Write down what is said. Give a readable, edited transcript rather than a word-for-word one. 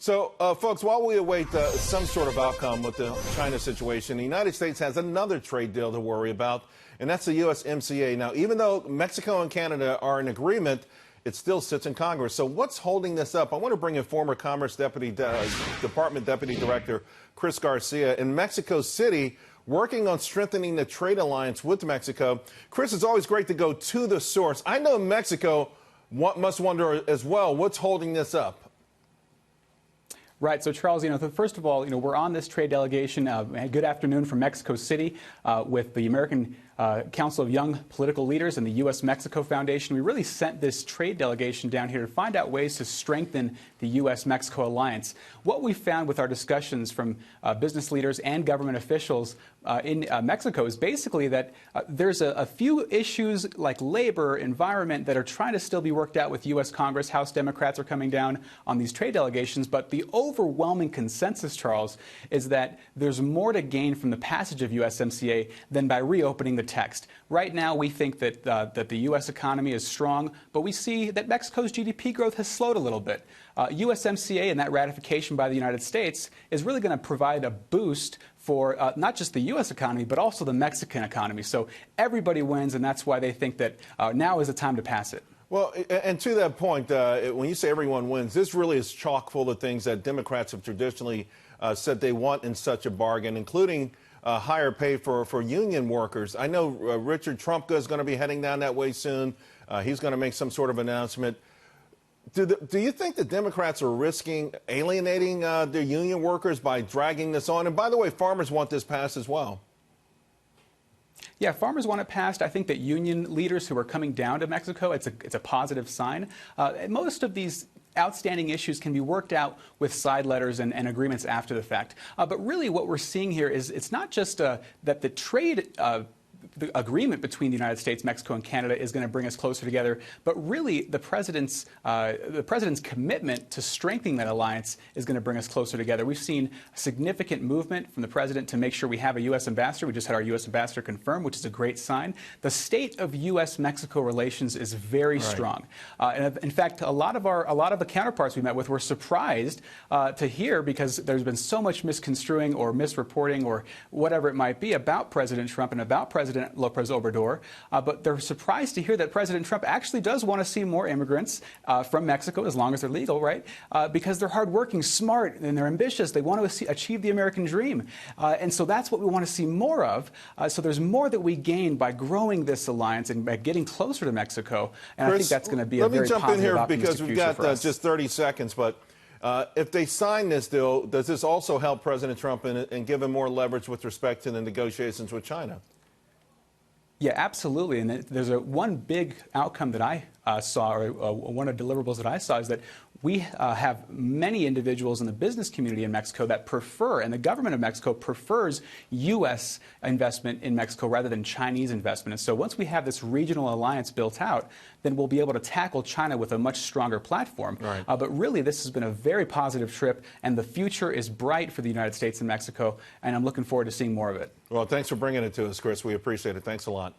So, folks, while we await some sort of outcome with the China situation, the United States has another trade deal to worry about, and that's the USMCA. Now, even though Mexico and Canada are in agreement, it still sits in Congress. So what's holding this up? I want to bring in former Commerce Department Deputy Director Chris Garcia in Mexico City, working on strengthening the trade alliance with Mexico. Chris, it's always great to go to the source. I know Mexico must wonder as well, what's holding this up? Right. So, Charles, first of all, we're on this trade delegation. Good afternoon from Mexico City with the American Council of Young Political Leaders and the U.S.-Mexico Foundation. We really sent this trade delegation down here to find out ways to strengthen the U.S.-Mexico alliance. What we found with our discussions from business leaders and government officials in Mexico is basically that there's a few issues like labor, environment that are trying to still be worked out with U.S. Congress. House Democrats are coming down on these trade delegations. But the overwhelming consensus, Charles, is that there's more to gain from the passage of USMCA than by reopening the text. Right now, we think that the U.S. economy is strong, but we see that Mexico's GDP growth has slowed a little bit. USMCA and that ratification by the United States is really going to provide a boost for not just the U.S. economy, but also the Mexican economy. So everybody wins, and that's why they think that now is the time to pass it. Well, and to that point, when you say everyone wins, this really is chock full of things that Democrats have traditionally said they want in such a bargain, including higher pay for union workers. I know Richard Trumka is going to be heading down that way soon. He's going to make some sort of announcement. Do you think the Democrats are risking alienating their union workers by dragging this on? And by the way, farmers want this passed as well. Yeah, farmers want it passed. I think that union leaders who are coming down to Mexico, it's a positive sign. Most of these outstanding issues can be worked out with side letters and agreements after the fact. But really what we're seeing here is it's not just that the trade the agreement between the United States, Mexico, and Canada is going to bring us closer together, but really the president's commitment to strengthening that alliance is going to bring us closer together. We've seen significant movement from the president to make sure we have a U.S. ambassador. We just had our U.S. ambassador confirmed, which is a great sign. The state of U.S.-Mexico relations is very strong. And in fact, a lot of the counterparts we met with were surprised to hear, because there's been so much misconstruing or misreporting or whatever it might be about President Trump and about President López Obrador, but they're surprised to hear that President Trump actually does want to see more immigrants from Mexico, as long as they're legal, right? Because they're hardworking, smart, and they're ambitious. They want to achieve the American dream. And so that's what we want to see more of. So there's more that we gain by growing this alliance and by getting closer to Mexico. And Chris, I think that's going to be a very positive, let me jump in here because we've got just 30 seconds. But if they sign this deal, does this also help President Trump and give him more leverage with respect to the negotiations with China? Yeah, absolutely. And there's one big outcome that I saw, or one of the deliverables that I saw, is that we have many individuals in the business community in Mexico that prefer, and the government of Mexico prefers, U.S. investment in Mexico rather than Chinese investment. And so once we have this regional alliance built out, then we'll be able to tackle China with a much stronger platform. Right. But really, this has been a very positive trip, and the future is bright for the United States and Mexico, and I'm looking forward to seeing more of it. Well, thanks for bringing it to us, Chris. We appreciate it. Thanks a lot.